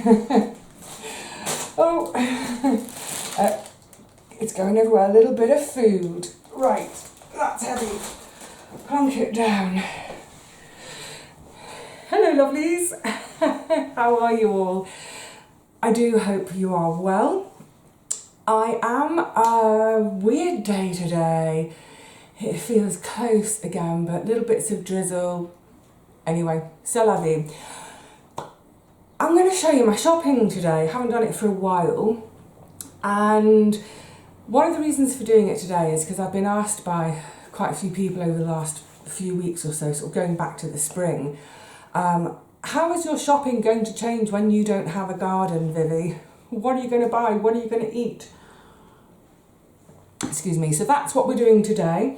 Oh, it's going everywhere. A little bit of food. Right, that's heavy. Plonk it down. Hello, lovelies. How are you all? I do hope you are well. I am a weird day today. It feels close again, but little bits of drizzle. Anyway, c'est la vie. I'm going to show you my shopping today. I haven't done it for a while. And one of the reasons for doing it today is because I've been asked by quite a few people over the last few weeks or so, sort of going back to the spring, how is your shopping going to change when you don't have a garden, Vivi? What are you going to buy? What are you going to eat? Excuse me. So that's what we're doing today.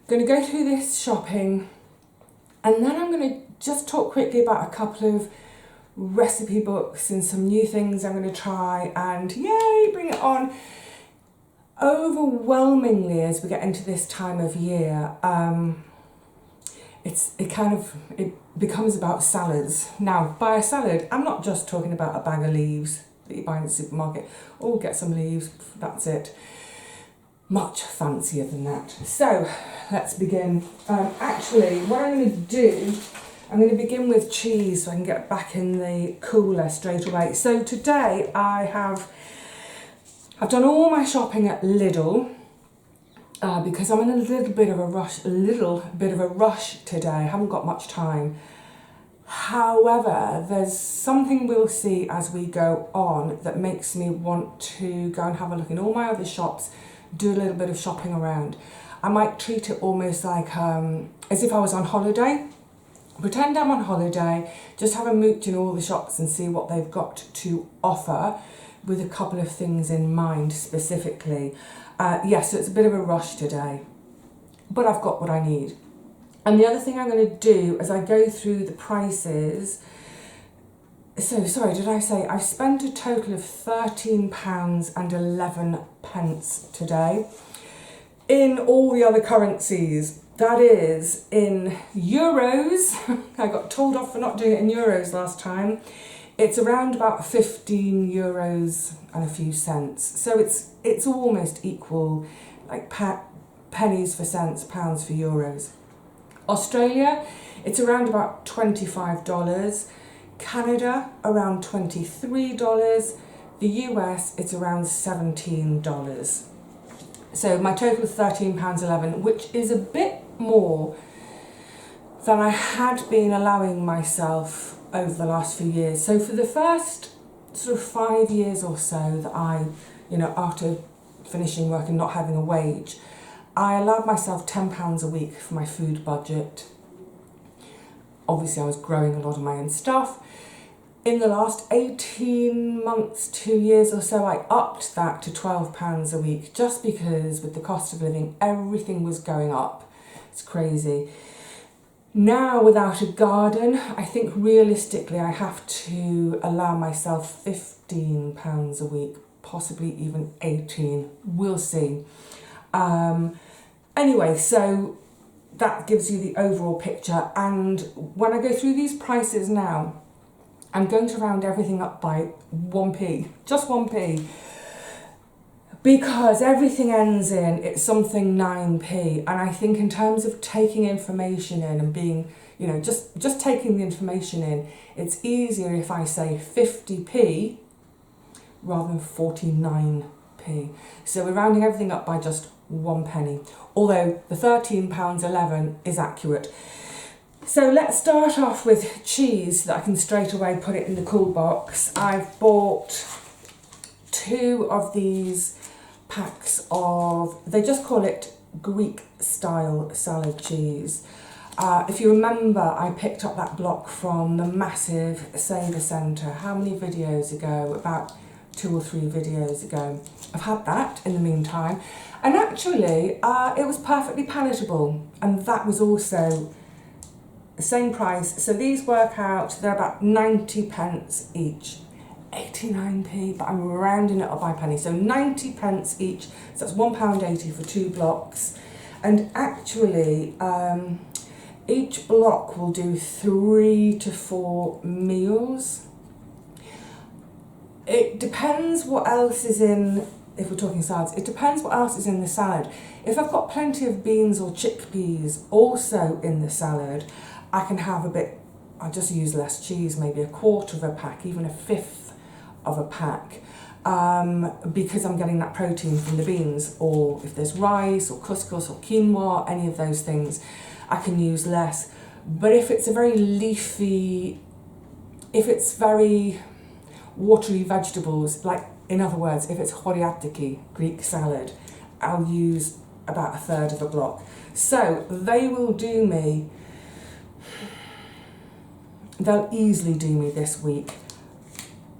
Going to go through this shopping, and then I'm going to just talk quickly about a couple of recipe books and some new things I'm going to try, and yay, bring it on. Overwhelmingly, as we get into this time of year, it becomes about salads. Now, by a salad, I'm not just talking about a bag of leaves that you buy in the supermarket. Oh, get some leaves, that's it. Much fancier than that. So, let's begin. Actually, what I'm going to do, I'm going to begin with cheese so I can get back in the cooler straight away. So today I've done all my shopping at Lidl because I'm in a little bit of a rush today. I haven't got much time. However, there's something we'll see as we go on that makes me want to go and have a look in all my other shops, do a little bit of shopping around. I might treat it almost like as if I was on holiday. Pretend I'm on holiday, just have a mooch in all the shops and see what they've got to offer, with a couple of things in mind specifically. Yes, so it's a bit of a rush today, but I've got what I need. And the other thing I'm going to do as I go through the prices, so sorry, did I say I've spent a total of £13.11 today in all the other currencies. That is in euros. I got told off for not doing it in euros last time. It's around about 15 euros and a few cents. So it's almost equal, like pennies for cents, pounds for euros. Australia, it's around about $25. Canada, around $23. The US, it's around $17. So my total is £13.11, which is a bit more than I had been allowing myself over the last few years. So for the first sort of 5 years or so that I, after finishing work and not having a wage, I allowed myself £10 a week for my food budget. Obviously I was growing a lot of my own stuff. In the last 18 months, 2 years or so, I upped that to £12 a week, just because with the cost of living, everything was going up. It's crazy. Now, without a garden, I think realistically I have to allow myself £15 a week, possibly even 18. We'll see. Anyway, so that gives you the overall picture. And when I go through these prices now, I'm going to round everything up by 1p, just 1p, because everything ends in, it's something 9p. And I think in terms of taking information in and being, just taking the information in, it's easier if I say 50p rather than 49p. So we're rounding everything up by just 1 penny, although the £13.11 is accurate. So let's start off with cheese that I can straight away put it in the cool box. I've bought 2 of these packs of, they just call it Greek style salad cheese. If you remember, I picked up that block from the massive Saver Centre. How many videos ago? About 2 or 3 videos ago. I've had that in the meantime. And actually, it was perfectly palatable. And that was also the same price. So these work out, they're about 90p each. 89p, but I'm rounding it up by penny. So 90p each. So that's £1.80 for 2 blocks. And actually, each block will do 3 to 4 meals. It depends what else is in, if we're talking salads, it depends what else is in the salad. If I've got plenty of beans or chickpeas also in the salad, I can have a bit, I just use less cheese, maybe a quarter of a pack, even a fifth of a pack, because I'm getting that protein from the beans. Or if there's rice or couscous or quinoa, any of those things, I can use less. But if it's a very leafy, if it's very watery vegetables, like, in other words, if it's horiatiki, Greek salad, I'll use about a third of a block. So they will do me, they'll easily do me this week.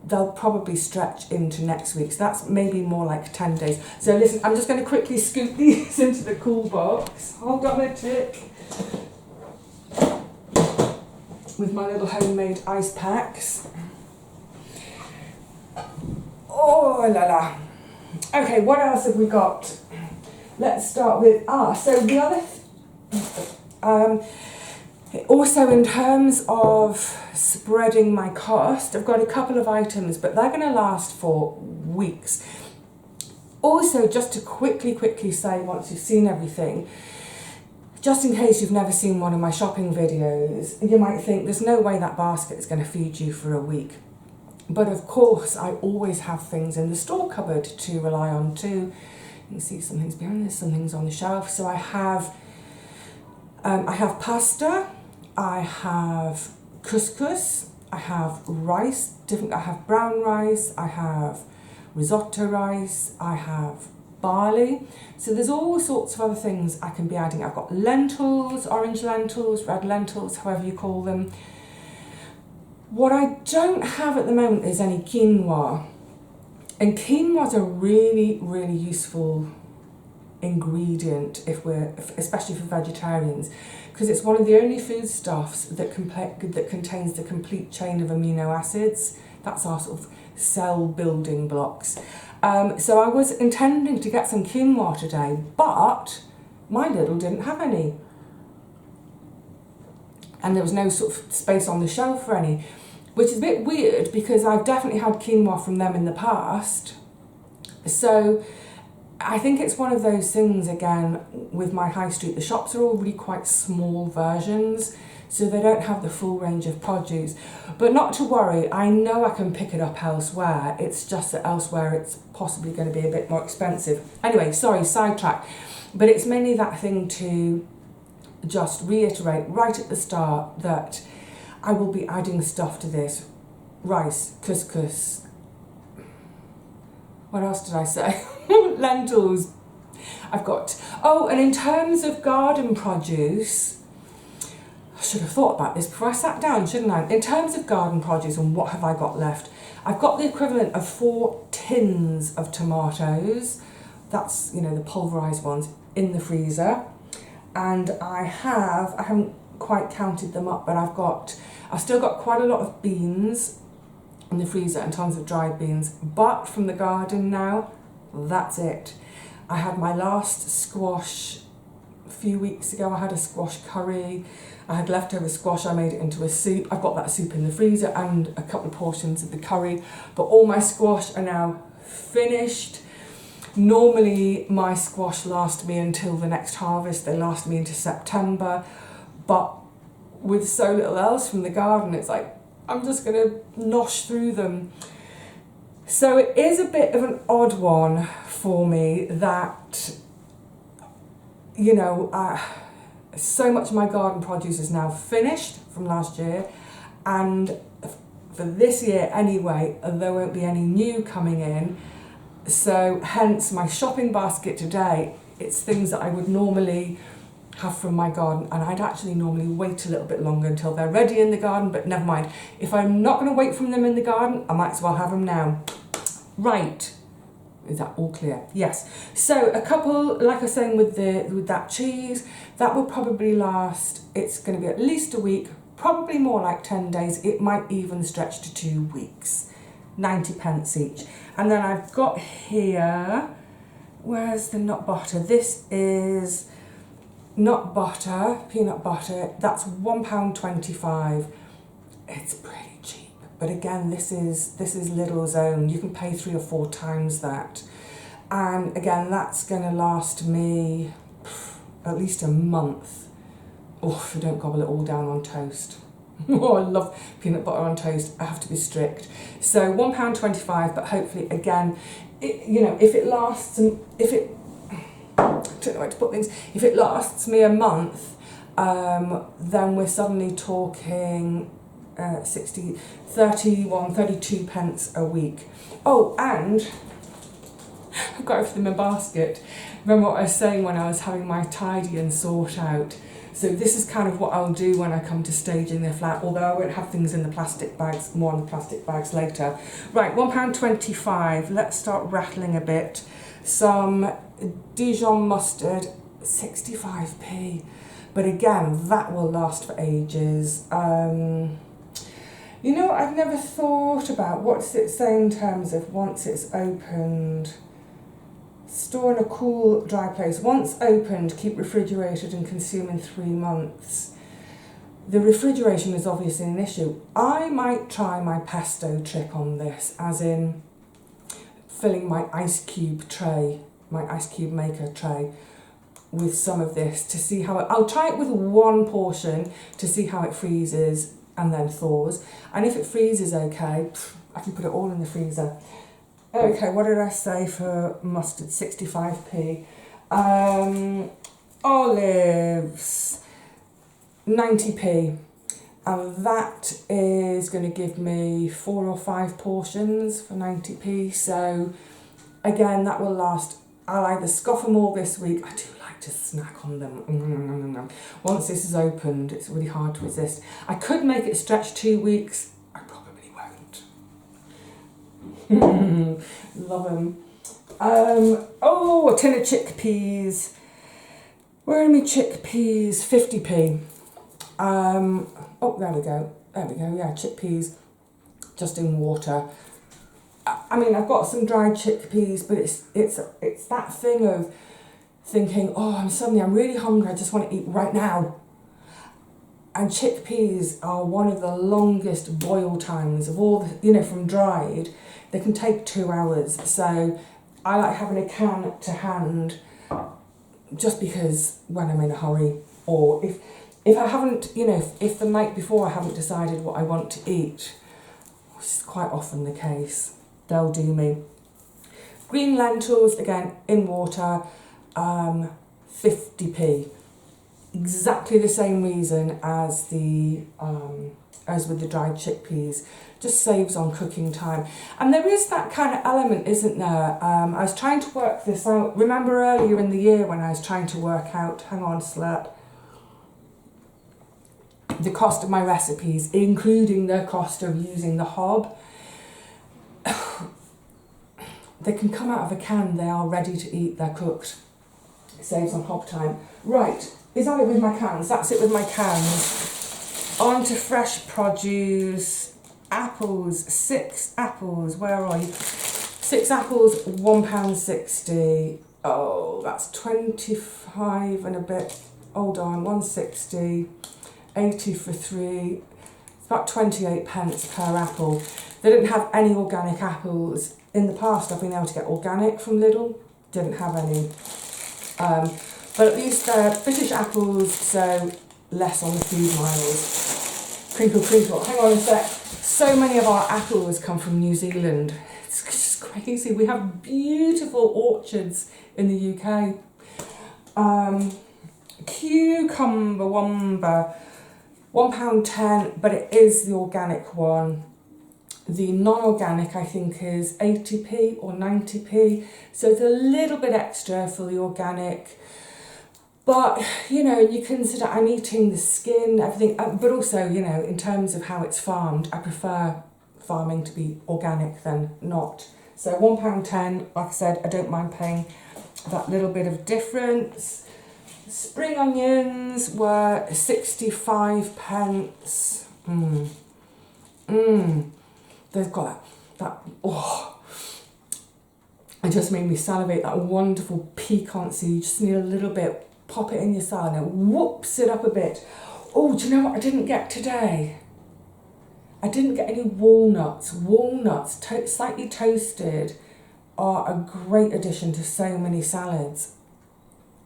They'll probably stretch into next week, so that's maybe more like 10 days. So listen, I'm just going to quickly scoop these into the cool box. Hold on a tick. With my little homemade ice packs. Oh la la. Okay, what else have we got? Let's start with, so the other, also in terms of spreading my cost, I've got a couple of items, but they're going to last for weeks. Also, just to quickly say, once you've seen everything, just in case you've never seen one of my shopping videos, you might think there's no way that basket is going to feed you for a week. But of course, I always have things in the store cupboard to rely on too. You can see some things behind this, some things on the shelf. So I have pasta, I have couscous, I have rice, I have brown rice, I have risotto rice, I have barley. So there's all sorts of other things I can be adding. I've got lentils, orange lentils, red lentils, however you call them. What I don't have at the moment is any quinoa. And quinoa is a really, really useful ingredient especially for vegetarians, because it's one of the only foodstuffs that contains the complete chain of amino acids. That's our sort of cell building blocks. So I was intending to get some quinoa today, but my Lidl didn't have any. And there was no sort of space on the shelf for any, which is a bit weird because I've definitely had quinoa from them in the past. So I think it's one of those things, again, with my high street, the shops are all really quite small versions, so they don't have the full range of produce. But not to worry, I know I can pick it up elsewhere. It's just that elsewhere it's possibly going to be a bit more expensive. Anyway, sorry, sidetrack. But it's mainly that thing to just reiterate right at the start that I will be adding stuff to this. Rice, couscous, what else did I say? Lentils. I've got, and in terms of garden produce, I should have thought about this before I sat down, shouldn't I? In terms of garden produce and what have I got left? I've got the equivalent of 4 tins of tomatoes. That's, the pulverised ones in the freezer. And I haven't quite counted them up, but I've still got quite a lot of beans in the freezer and tons of dried beans, but from the garden now, that's it. I had my last squash a few weeks ago. I had a squash curry. I had leftover squash, I made it into a soup. I've got that soup in the freezer and a couple of portions of the curry, but all my squash are now finished. Normally my squash last me until the next harvest, they last me into September, but with so little else from the garden, it's like, I'm just going to nosh through them. So it is a bit of an odd one for me that, so much of my garden produce is now finished from last year, and for this year anyway, there won't be any new coming in. So hence my shopping basket today, it's things that I would normally have from my garden, and I'd actually normally wait a little bit longer until they're ready in the garden, but never mind. If I'm not going to wait from them in the garden, I might as well have them now. Right, is that all clear? Yes. So a couple, like I was saying with that cheese, that will probably last, it's going to be at least a week, probably more like 10 days. It might even stretch to 2 weeks. 90p each. And then I've got here, where's the nut butter? This is nut butter, peanut butter, that's £1.25. it's pretty cheap. But again, this is Lidl's own. You can pay 3 or 4 times that. And again, that's going to last me at least a month. Oh, if I don't gobble it all down on toast. Oh, I love peanut butter on toast. I have to be strict. So £1.25, but hopefully, again, if it lasts, I don't know where to put things. If it lasts me a month, then we're suddenly talking 32 pence a week. Oh, and I've got everything in my basket. Remember what I was saying when I was having my tidy and sort out? So this is kind of what I'll do when I come to staging the flat, although I won't have things in the plastic bags, more on the plastic bags later. Right, £1.25, let's start rattling a bit. Some Dijon mustard, 65p. But again, that will last for ages. You know what I've never thought about? What does it say in terms of once it's opened? Store in a cool, dry place. Once opened, keep refrigerated and consume in 3 months. The refrigeration is obviously an issue. I might try my pesto trick on this, as in filling my ice cube tray, my ice cube maker tray, with some of this to see how I'll try it with 1 portion to see how it freezes and then thaws. And if it freezes okay, I can put it all in the freezer. Okay, what did I say for mustard? 65p. Olives, 90p. And that is going to give me 4 or 5 portions for 90p. So again, that will last. I'll either scoff them all this week. I do like to snack on them. Once this is opened, it's really hard to resist. I could make it stretch 2 weeks. I probably won't. Love them. Oh, a tin of chickpeas. Where are my chickpeas? 50p. Oh, there we go. Yeah, chickpeas, just in water. I mean, I've got some dried chickpeas, but it's that thing of thinking, oh, I'm really hungry. I just want to eat right now. And chickpeas are one of the longest boil times of all, from dried. They can take 2 hours. So I like having a can to hand, just because when I'm in a hurry, or if I haven't, if the night before I haven't decided what I want to eat, which is quite often the case, they'll do me. Green lentils, again, in water, 50p. Exactly the same reason as as with the dried chickpeas. Just saves on cooking time. And there is that kind of element, isn't there? I was trying to work this out. Remember earlier in the year when I was trying to work out, hang on, slurp, the cost of my recipes, including the cost of using the hob. They can come out of a can, they are ready to eat, they're cooked. It saves on hob time. Right, is that it with my cans? That's it with my cans. On to fresh produce. Apples, 6 apples, where are you? 6 apples, £1.60. Oh, that's 25 and a bit. Hold on, 160, 80 for 3. It's about 28 pence per apple. They didn't have any organic apples. In the past, I've been able to get organic from Lidl. Didn't have any. But at least they're British apples, so less on the food miles. Crinkle, crinkle. Hang on a sec. So many of our apples come from New Zealand. It's just crazy. We have beautiful orchards in the UK. Cucumber wumba, £1.10, but it is the organic one. The non-organic, I think, is 80p or 90p. So it's a little bit extra for the organic. But, you consider I'm eating the skin, everything. But also, in terms of how it's farmed, I prefer farming to be organic than not. So £1.10, like I said, I don't mind paying that little bit of difference. Spring onions were 65 pence. They've got that, it just made me salivate, that wonderful piquancy. You just need a little bit, pop it in your salad and whoops it up a bit. Oh, do you know what I didn't get today? I didn't get any walnuts. Walnuts, slightly toasted, are a great addition to so many salads.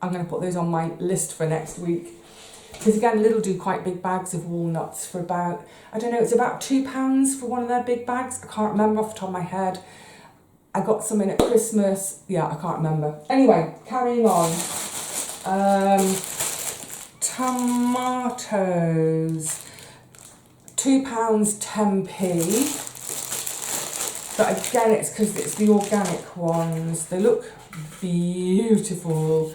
I'm going to put those on my list for next week. Because again, Lidl do quite big bags of walnuts for about, I don't know, it's about £2 for one of their big bags. I can't remember off the top of my head. I got some in at Christmas. Yeah, I can't remember. Anyway, carrying on. Tomatoes. £2, 10p. But again, it's because it's the organic ones. They look beautiful.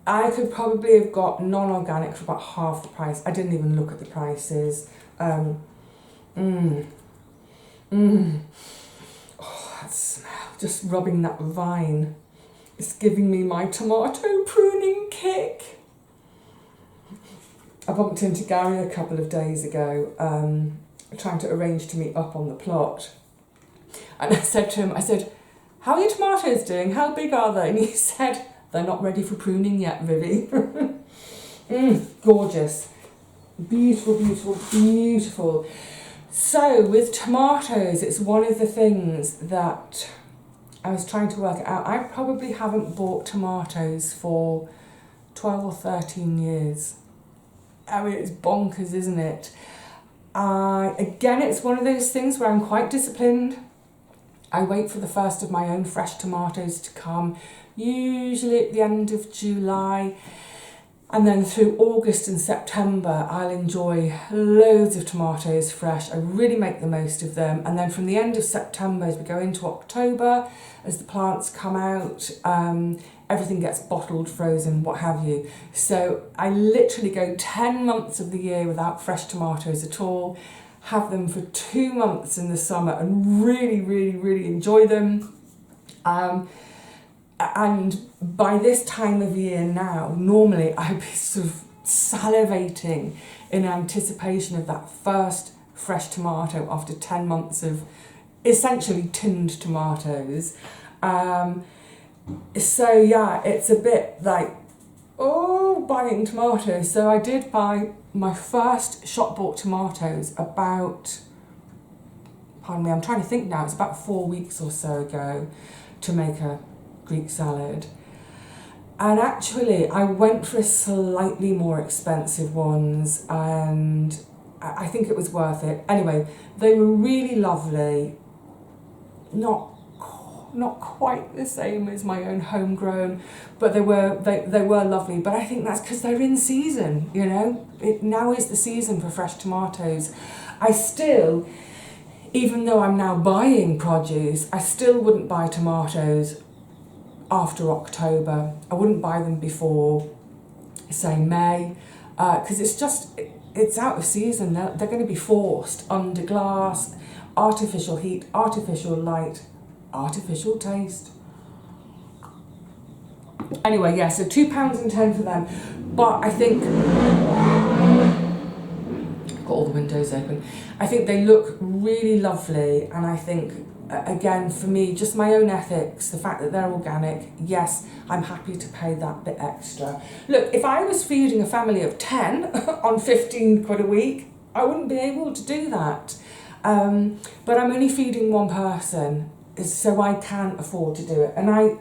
I could probably have got non-organic for about half the price. I didn't even look at the prices. Oh, that smell. Just rubbing that vine. It's giving me my tomato pruning kick. I bumped into Gary a couple of days ago, trying to arrange to meet up on the plot. And I said to him, how are your tomatoes doing? How big are they? And he said, they're not ready for pruning yet, Vivi. Gorgeous. Beautiful, beautiful, beautiful. So with tomatoes, it's one of the things that I was trying to work out. I probably haven't bought tomatoes for 12 or 13 years. I mean, it's bonkers, isn't it? Again, it's one of those things where I'm quite disciplined. I wait for the first of my own fresh tomatoes to come, usually at the end of July. And then through August and September, I'll enjoy loads of tomatoes fresh. I really make the most of them. And then from the end of September, as we go into October, as the plants come out, everything gets bottled, frozen, what have you. So I literally go 10 months of the year without fresh tomatoes at all, have them for 2 months in the summer and really, really, really enjoy them. And by this time of year now, normally I'd be sort of salivating in anticipation of that first fresh tomato after 10 months of essentially tinned tomatoes. So yeah, it's a bit like, buying tomatoes. So I did buy my first shop-bought tomatoes about, pardon me, I'm trying to think now, it's about 4 weeks or so ago to make a Greek salad. And actually I went for a slightly more expensive ones and I think it was worth it. Anyway, they were really lovely, not quite the same as my own homegrown, but they were lovely. But I think that's because they're in season, you know. Now is the season for fresh tomatoes. I still, even though I'm now buying produce, I still wouldn't buy tomatoes after October. I wouldn't buy them before, say, May, because it's out of season. They're going to be forced under glass, artificial heat, artificial light, artificial taste. Anyway, yeah, so £2.10 for them. But I think, got all the windows open, I think they look really lovely, and I think, again, for me, just my own ethics, the fact that they're organic, yes, I'm happy to pay that bit extra. Look, if I was feeding a family of 10 on 15 quid a week, I wouldn't be able to do that. But I'm only feeding one person, so I can afford to do it.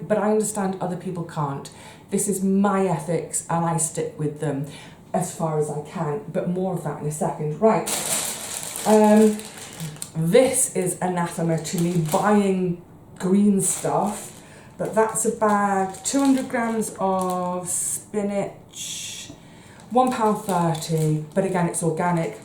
But I understand other people can't. This is my ethics and I stick with them as far as I can, but more of that in a second. Right. This is anathema to me, buying green stuff, but that's a bag, 200 grams of spinach, £1.30, but again, it's organic,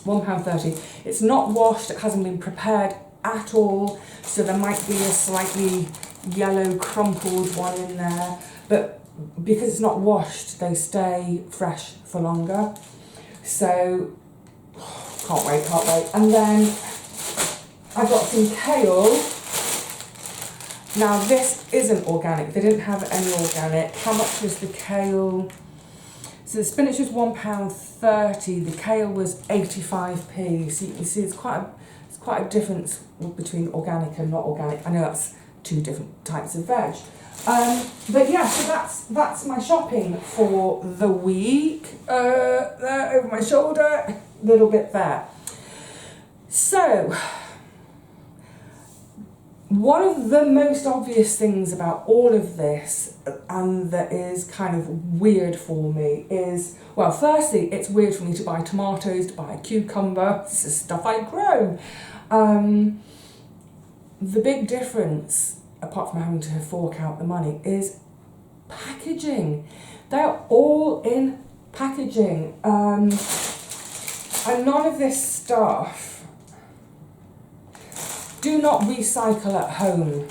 £1.30. It's not washed, it hasn't been prepared at all, so there might be a slightly yellow crumpled one in there, but because it's not washed, they stay fresh for longer. So, can't wait. And then I got some kale. Now this isn't organic, they didn't have any organic. How much was the kale? So the spinach was £1.30, the kale was 85p. So you can see it's quite a difference between organic and not organic. I know that's two different types of veg. But yeah, so that's my shopping for the week. There over my shoulder. little bit there. So, one of the most obvious things about all of this, and that is kind of weird for me, is, well, firstly, it's weird for me to buy tomatoes, to buy a cucumber. This is stuff I grow. The big difference, apart from having to fork out the money, is packaging. They're all in packaging. And none of this stuff. Do not recycle at home.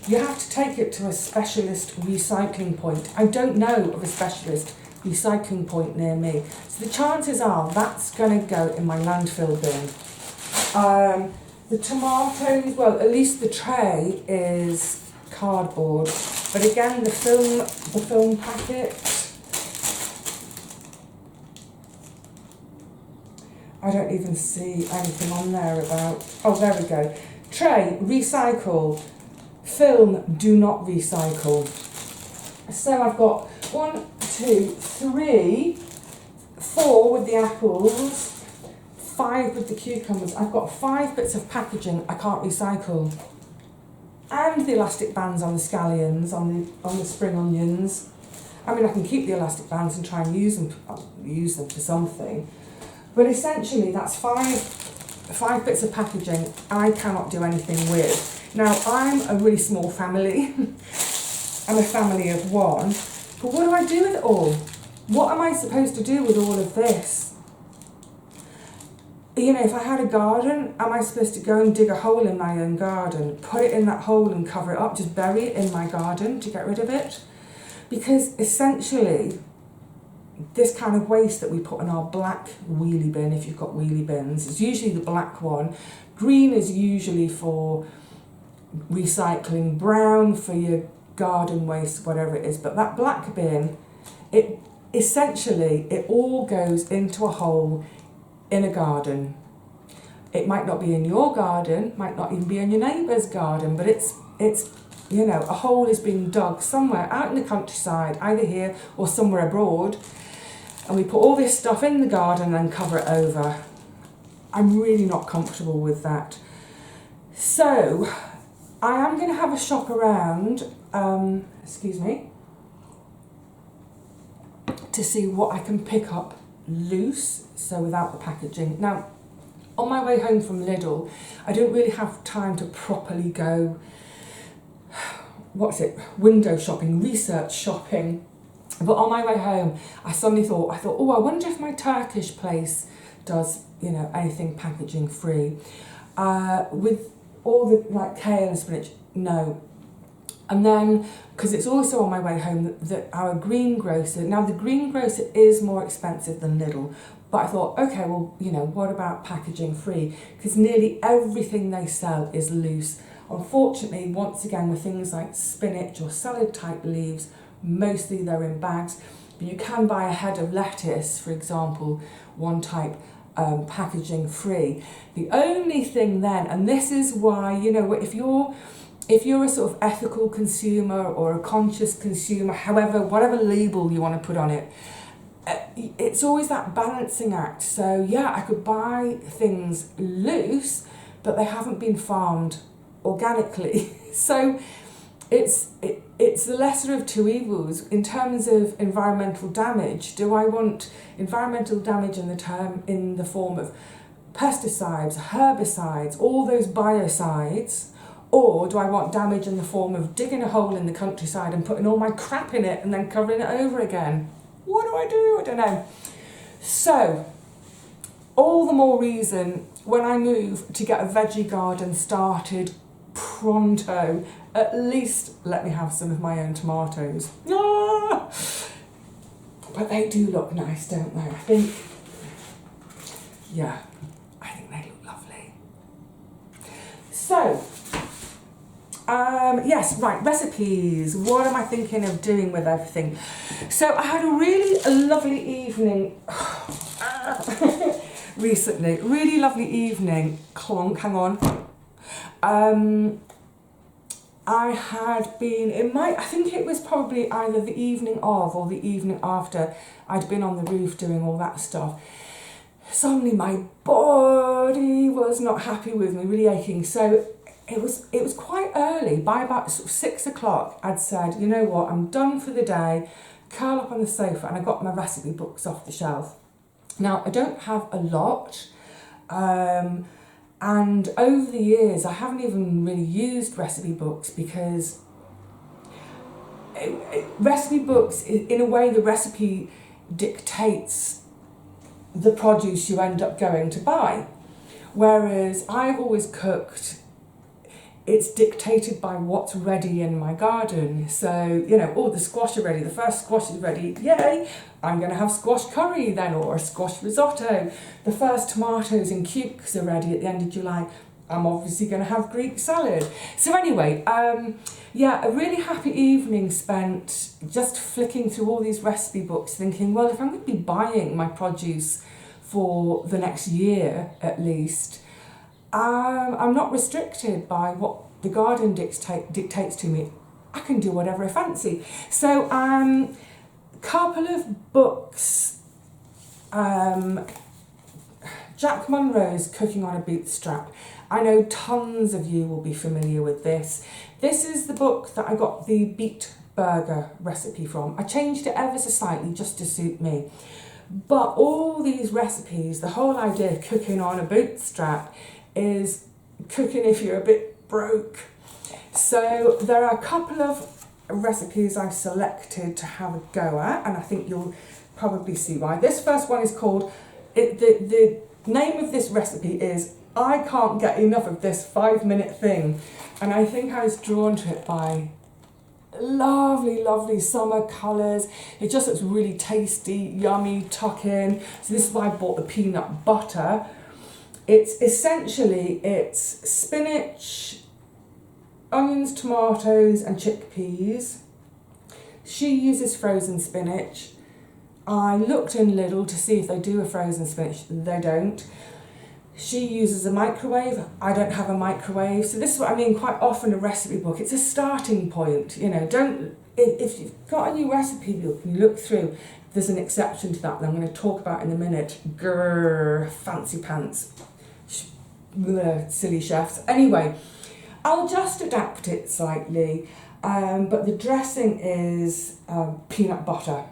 You have to take it to a specialist recycling point. I don't know of a specialist recycling point near me. So the chances are that's going to go in my landfill bin. The tomatoes, well, at least the tray is cardboard. But again, the film packet, I don't even see anything on there about, oh, there we go. Tray, recycle. Film, do not recycle. So I've got 1, 2, 3, 4 with the apples, 5 with the cucumbers. I've got 5 bits of packaging I can't recycle. And the elastic bands on the scallions, on the spring onions. I mean, I can keep the elastic bands and try and use them for something. But essentially, that's 5 bits of packaging I cannot do anything with. Now, I'm a really small family. I'm a family of 1. But what do I do with it all? What am I supposed to do with all of this? You know, if I had a garden, am I supposed to go and dig a hole in my own garden, put it in that hole and cover it up, just bury it in my garden to get rid of it? Because essentially, this kind of waste that we put in our black wheelie bin, if you've got wheelie bins, is usually the black one. Green is usually for recycling, brown for your garden waste, whatever it is. But that black bin, it all goes into a hole in a garden. It might not be in your garden, might not even be in your neighbour's garden, but it's you know, a hole is being dug somewhere out in the countryside, either here or somewhere abroad. And we put all this stuff in the garden and cover it over. I'm really not comfortable with that. So, I am going to have a shop around, to see what I can pick up loose, so without the packaging. Now, on my way home from Lidl, I don't really have time to properly go, window shopping, research shopping. But on my way home, I suddenly thought, oh, I wonder if my Turkish place does, you know, anything packaging free. With all the like kale and spinach, no. And then, because it's also on my way home, that our greengrocer, now the greengrocer is more expensive than Lidl, but I thought, okay, well, you know, what about packaging free? Because nearly everything they sell is loose. Unfortunately, once again, with things like spinach or salad type leaves, mostly they're in bags. But you can buy a head of lettuce, for example, one type, packaging free. The only thing then, and this is why, you know, if you're a sort of ethical consumer or a conscious consumer, whatever label you want to put on it, it's always that balancing act. So yeah, I could buy things loose, but they haven't been farmed organically. So it's the lesser of two evils. In terms of environmental damage, do I want environmental damage in the form of pesticides, herbicides, all those biocides, or do I want damage in the form of digging a hole in the countryside and putting all my crap in it and then covering it over again? What do I do? I don't know. So, all the more reason when I move to get a veggie garden started pronto. At least let me have some of my own tomatoes. Ah! But they do look nice, don't they? I think they look lovely. So, yes, right, recipes. What am I thinking of doing with everything? So I had a really lovely evening recently. Really lovely evening. Clonk, hang on. I had been, I think it was probably either the evening of or the evening after I'd been on the roof doing all that stuff. suddenly my body was not happy with me, really aching. So it was quite early. By about sort of 6 o'clock, I'd said, you know what, I'm done for the day, curl up on the sofa, and I got my recipe books off the shelf. Now, I don't have a lot, and over the years, I haven't even really used recipe books because recipe books, in a way, the recipe dictates the produce you end up going to buy. Whereas I've always cooked, it's dictated by what's ready in my garden. So, you know, oh, the squash are ready, the first squash is ready, yay, I'm going to have squash curry then, or a squash risotto. The first tomatoes and cukes are ready at the end of July, I'm obviously going to have Greek salad. So anyway, yeah, a really happy evening spent just flicking through all these recipe books, thinking, well, if I'm going to be buying my produce for the next year at least, I'm not restricted by what the garden dictates to me. I can do whatever I fancy. So, couple of books. Jack Munro's Cooking on a Bootstrap. I know tons of you will be familiar with this. This is the book that I got the beet burger recipe from. I changed it ever so slightly just to suit me. But all these recipes, the whole idea of cooking on a bootstrap is cooking if you're a bit broke. So there are a couple of recipes I've selected to have a go at, and I think you'll probably see why. This first one is called, the name of this recipe is I Can't Get Enough of This 5-Minute Thing. And I think I was drawn to it by lovely, lovely summer colours. It just looks really tasty, yummy, tuck in. So this is why I bought the peanut butter. It's essentially, it's spinach, onions, tomatoes and chickpeas. She uses frozen spinach. I looked in Lidl to see if they do a frozen spinach. They don't. She uses a microwave. I don't have a microwave. So this is what I mean, quite often a recipe book, it's a starting point. You know, if you've got a new recipe book and you look through, there's an exception to that I'm going to talk about in a minute. Grrr, fancy pants. Silly chefs. Anyway, I'll just adapt it slightly, but the dressing is peanut butter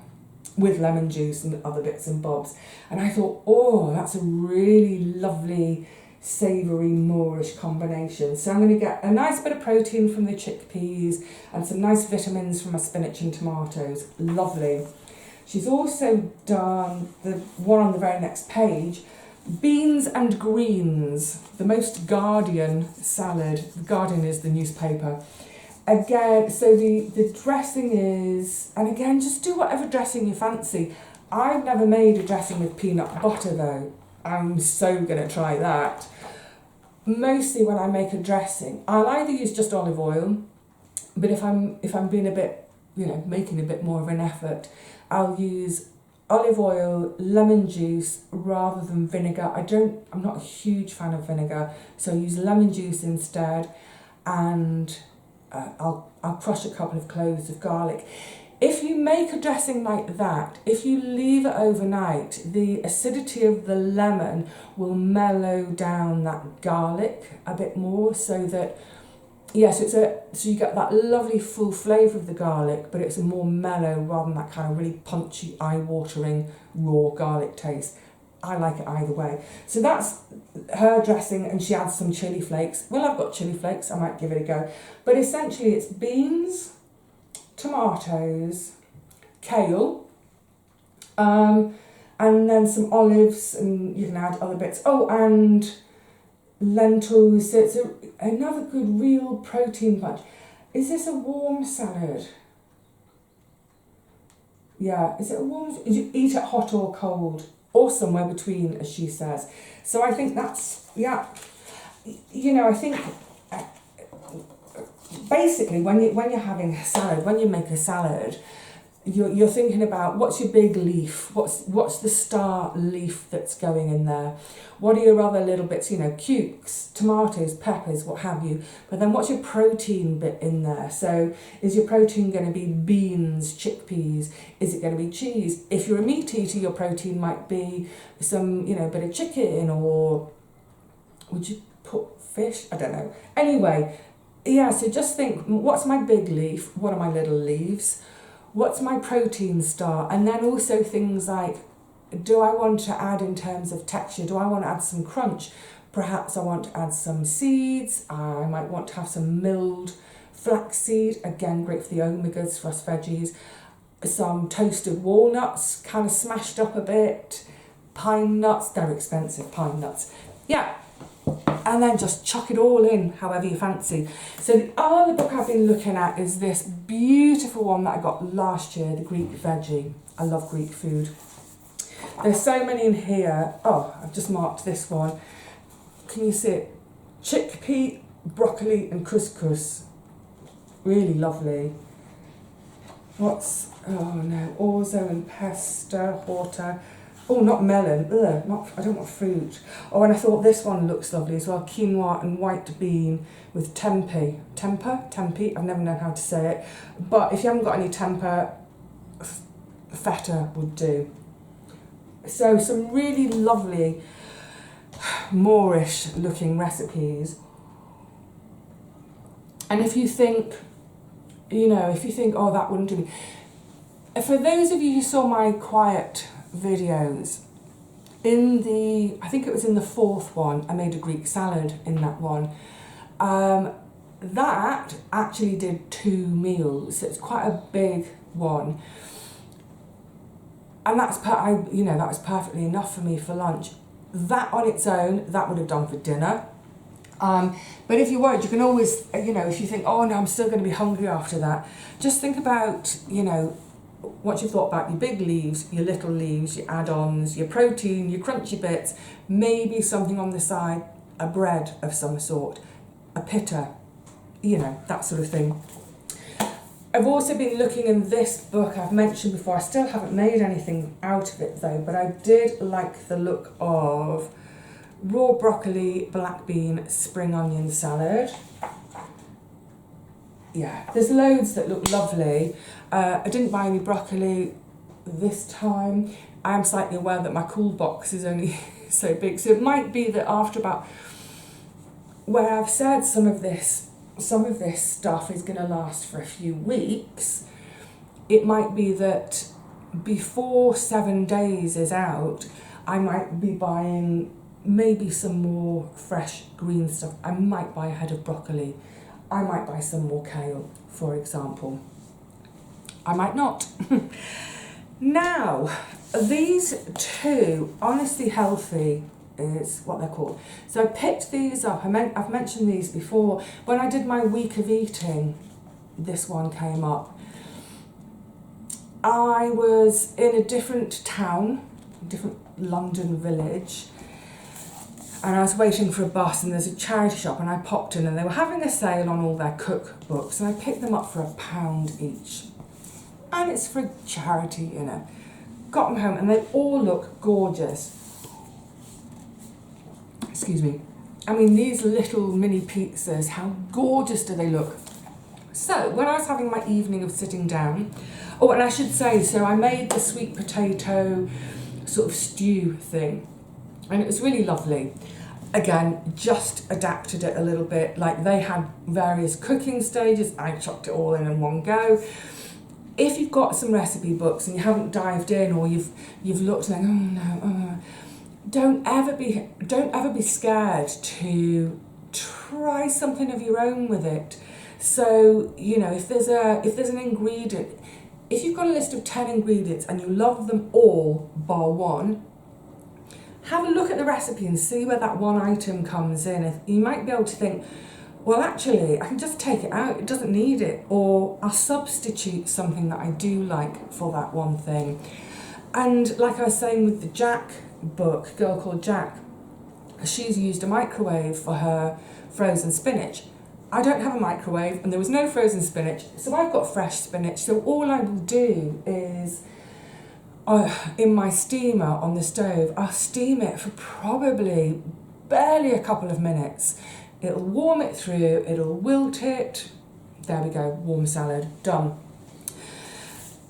with lemon juice and other bits and bobs. And I thought, oh, that's a really lovely, savoury, Moorish combination. So I'm going to get a nice bit of protein from the chickpeas and some nice vitamins from my spinach and tomatoes. Lovely. She's also done the one on the very next page, beans and greens, the most Guardian salad. The Guardian is the newspaper. Again, so the dressing is, and again, just do whatever dressing you fancy. I've never made a dressing with peanut butter though. I'm so going to try that. Mostly when I make a dressing, I'll either use just olive oil, but if I'm being a bit, you know, making a bit more of an effort, I'll use olive oil, lemon juice rather than vinegar. I'm not a huge fan of vinegar, so I use lemon juice instead, and I'll crush a couple of cloves of garlic. If you make a dressing like that, if you leave it overnight, the acidity of the lemon will mellow down that garlic a bit more, so that, yes, so you get that lovely full flavour of the garlic, but it's more mellow rather than that kind of really punchy, eye-watering, raw garlic taste. I like it either way. So that's her dressing, and she adds some chilli flakes. Well, I've got chilli flakes, I might give it a go. But essentially it's beans, tomatoes, kale, and then some olives, and you can add other bits. Oh, and lentils. So it's another good real protein punch. Is this a warm salad? Yeah, is it a warm? You eat it hot or cold, or somewhere between, as she says. So I think that's, yeah, you know, I think basically when you're having a salad, when you make a salad, you're thinking about what's your big leaf, what's the star leaf that's going in there, what are your other little bits, you know, cukes, tomatoes, peppers, what have you, but then what's your protein bit in there? So is your protein going to be beans, chickpeas, is it going to be cheese? If you're a meat eater, your protein might be some, you know, bit of chicken, or would you put fish? I don't know. Anyway, yeah, so just think, what's my big leaf, what are my little leaves? What's my protein star? And then also things like, do I want to add in terms of texture? Do I want to add some crunch? Perhaps I want to add some seeds. I might want to have some milled flaxseed. Again, great for the omegas for us veggies. Some toasted walnuts, kind of smashed up a bit. Pine nuts, they're expensive, pine nuts. Yeah. And then just chuck it all in, however you fancy. So the other book I've been looking at is this beautiful one that I got last year, the Greek Veggie. I love Greek food. There's so many in here. Oh, I've just marked this one. Can you see it? Chickpea, broccoli and couscous. Really lovely. What's, oh no, orzo and pesta, horta. Oh, not melon. Ugh, I don't want fruit. Oh, and I thought this one looks lovely as well. Quinoa and white bean with tempeh. Tempeh? I've never known how to say it. But if you haven't got any tempeh, feta would do. So some really lovely Moorish looking recipes. And if you think, you know, oh, that wouldn't do me. For those of you who saw my quiet videos, I think it was in the 4th one, I made a Greek salad in that one. That actually did 2 meals, so it's quite a big one. And that was perfectly enough for me for lunch. That on its own, that would have done for dinner. But if you weren't, you can always, you know, if you think, oh no, I'm still going to be hungry after that, just think about, you know, once you've thought about your big leaves, your little leaves, your add-ons, your protein, your crunchy bits, maybe something on the side, a bread of some sort, a pitta, you know, that sort of thing. I've also been looking in this book I've mentioned before. I still haven't made anything out of it though, but I did like the look of raw broccoli, black bean, spring onion salad. Yeah, there's loads that look lovely. I didn't buy any broccoli this time. I am slightly aware that my cool box is only so big, so it might be that after about, where I've said some of this stuff is going to last for a few weeks, it might be that before 7 days is out, I might be buying maybe some more fresh green stuff. I might buy a head of broccoli. I might buy some more kale, for example. I might not. Now, these 2, Honestly Healthy is what they're called. So I picked these up. I've mentioned these before. When I did my week of eating, this one came up. I was in a different town, different London village, and I was waiting for a bus, and there's a charity shop, and I popped in, and they were having a sale on all their cookbooks, and I picked them up for £1 each. And it's for charity, you know. Got them home, and they all look gorgeous. Excuse me. I mean, these little mini pizzas, how gorgeous do they look? So, when I was having my evening of sitting down, oh, and I should say, so I made the sweet potato sort of stew thing, and it was really lovely. Again, just adapted it a little bit. Like, they had various cooking stages. I chucked it all in one go. If you've got some recipe books and you haven't dived in, or you've looked and don't ever be scared to try something of your own with it. So, you know, if there's an ingredient, if you've got a list of 10 ingredients and you love them all bar one, have a look at the recipe and see where that one item comes in. You might be able to think, well, actually, I can just take it out, it doesn't need it, or I'll substitute something that I do like for that one thing. And like I was saying with the Jack book, Girl Called Jack, she's used a microwave for her frozen spinach. I don't have a microwave, and there was no frozen spinach, so I've got fresh spinach. So all I will do is in my steamer on the stove. I'll steam it for probably barely a couple of minutes. It'll warm it through, it'll wilt it. There we go, warm salad, done.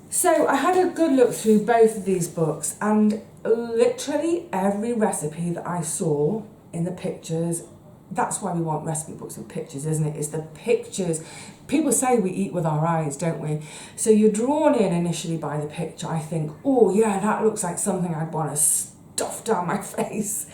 So I had a good look through both of these books, and literally every recipe that I saw in the pictures, that's why we want recipe books with pictures, isn't it? It's the pictures. People say we eat with our eyes, don't we? So you're drawn in initially by the picture. I think, oh yeah, that looks like something I'd want to stuff down my face.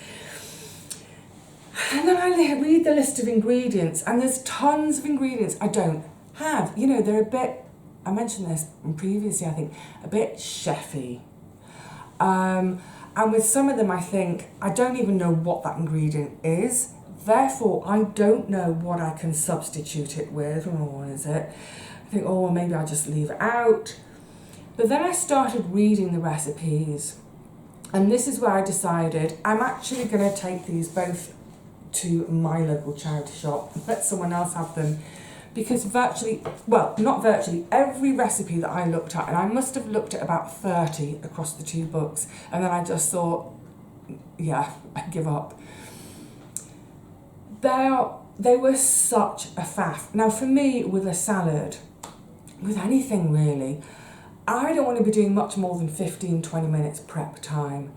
And then I read the list of ingredients, and there's tons of ingredients I don't have. You know, they're a bit, I mentioned this previously, I think, a bit chefy. And with some of them, I think, I don't even know what that ingredient is. Therefore, I don't know what I can substitute it with. Oh, what is it? I think, oh, well, maybe I'll just leave it out. But then I started reading the recipes, and this is where I decided I'm actually going to take these both to my local charity shop, let someone else have them, because virtually, well, not virtually, every recipe that I looked at, and I must have looked at about 30 across the two books, and then I just thought, yeah, I give up. They were such a faff. Now for me, with a salad, with anything really, I don't want to be doing much more than 15-20 minutes prep time,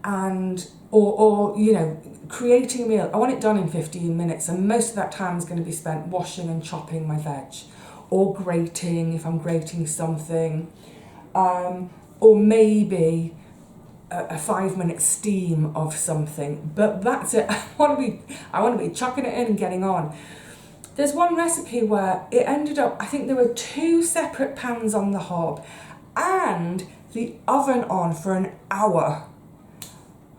and or you know, creating a meal. I want it done in 15 minutes, and most of that time is going to be spent washing and chopping my veg, or grating if I'm grating something, or maybe a 5-minute steam of something. But that's it. I want to be chucking it in and getting on. There's one recipe where it ended up, I think there were 2 separate pans on the hob and the oven on for an hour.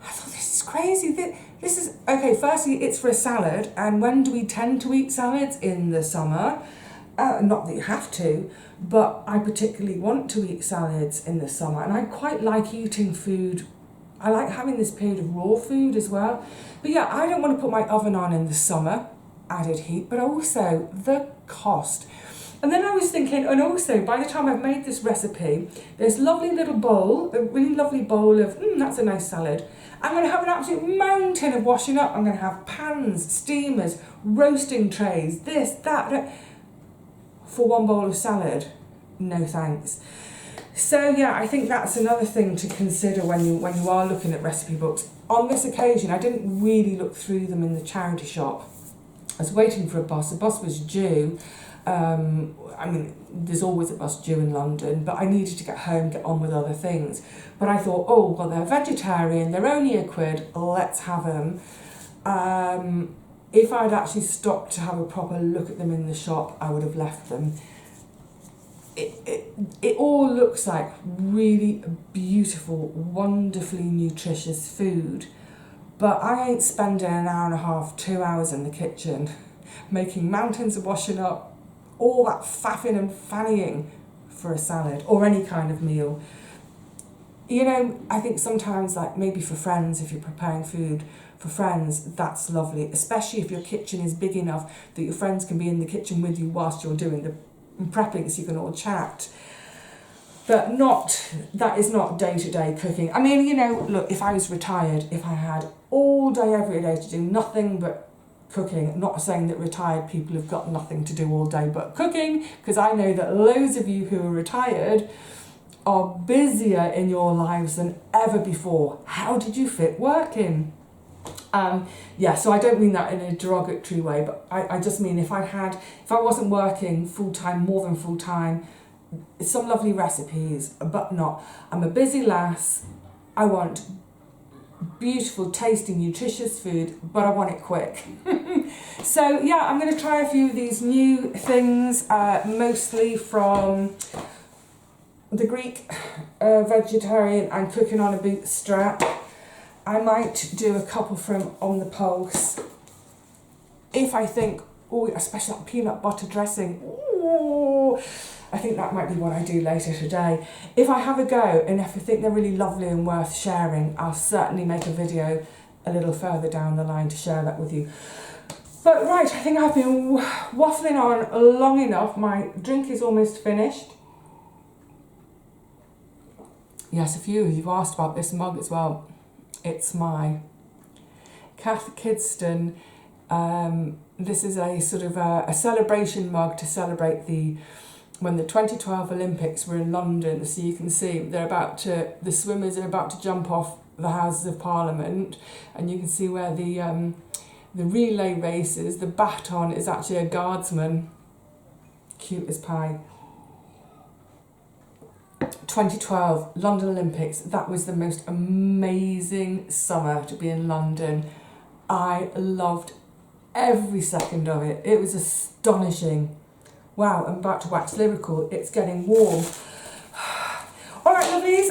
I thought, this is crazy. This is, okay, firstly, it's for a salad, and when do we tend to eat salads? In the summer. Not that you have to, but I particularly want to eat salads in the summer, and I quite like eating food. I like having this period of raw food as well. But yeah, I don't want to put my oven on in the summer, added heat, but also the cost. And then I was thinking, and also by the time I've made this recipe, this lovely little bowl, a really lovely bowl of, that's a nice salad. I'm going to have an absolute mountain of washing up. I'm going to have pans, steamers, roasting trays, this, that. For one bowl of salad, no thanks. So yeah, I think that's another thing to consider when you are looking at recipe books. On this occasion, I didn't really look through them in the charity shop. I was waiting for a bus. The bus was due. I mean, there's always a bus due in London, but I needed to get home, get on with other things. But I thought, oh, well, they're vegetarian, they're only £1, let's have them. If I'd actually stopped to have a proper look at them in the shop, I would have left them. It all looks like really beautiful, wonderfully nutritious food, but I ain't spending an hour and a half, 2 hours in the kitchen, making mountains of washing up, all that faffing and fannying for a salad or any kind of meal. You know, I think sometimes, like maybe for friends, if you're preparing food for friends, that's lovely, especially if your kitchen is big enough that your friends can be in the kitchen with you whilst you're doing the prepping, so you can all chat. But that is not day-to-day cooking. I mean, you know, look, if I was retired, if I had all day, every day to do nothing but cooking, not saying that retired people have got nothing to do all day but cooking, because I know that loads of you who are retired are busier in your lives than ever before. How did you fit work in? Yeah, so I don't mean that in a derogatory way, but I just mean if I wasn't working full-time, more than full-time, some lovely recipes, but not. I'm a busy lass. I want beautiful, tasty, nutritious food, but I want it quick. So yeah, I'm going to try a few of these new things, mostly from the Greek vegetarian and cooking on a bootstrap. I might do a couple from On the Pulse. If I think, oh, especially that peanut butter dressing, ooh, I think that might be what I do later today. If I have a go, and if I think they're really lovely and worth sharing, I'll certainly make a video a little further down the line to share that with you. But right, I think I've been waffling on long enough. My drink is almost finished. Yes, a few of you've asked about this mug as well. It's my Kath Kidston. This is a sort of a celebration mug to celebrate when the 2012 Olympics were in London. So you can see the swimmers are about to jump off the Houses of Parliament, and you can see where the relay races, the baton is actually a guardsman. Cute as pie. 2012 London Olympics, that was the most amazing summer to be in London. I loved every second of it. It was astonishing. Wow, I'm about to wax lyrical. It's getting warm. All right, lovelies.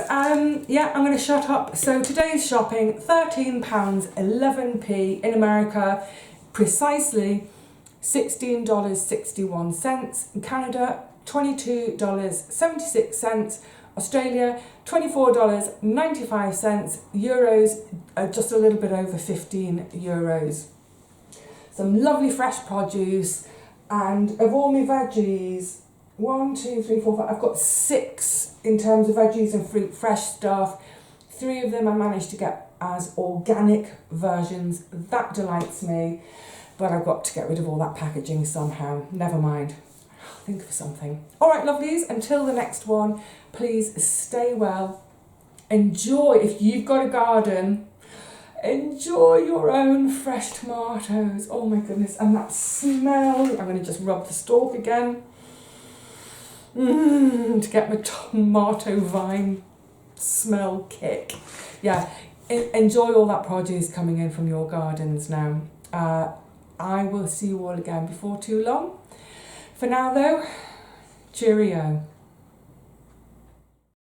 Yeah, I'm going to shut up. So today's shopping, £13.11 in America, precisely $16.61. In Canada, $22.76. Australia, $24.95. Euros, just a little bit over 15 euros. Some lovely fresh produce, and of all my veggies, 1, 2, 3, 4, 5, I've got 6 in terms of veggies and fruit, fresh stuff. 3 of them I managed to get as organic versions. That delights me, but I've got to get rid of all that packaging somehow. Never mind. I'll think of something. All right, lovelies, until the next one, please stay well. Enjoy, if you've got a garden, enjoy your own fresh tomatoes. Oh my goodness, and that smell. I'm going to just rub the stalk again. To get my tomato vine smell kick. Yeah, enjoy all that produce coming in from your gardens now. I will see you all again before too long. For now though, cheerio.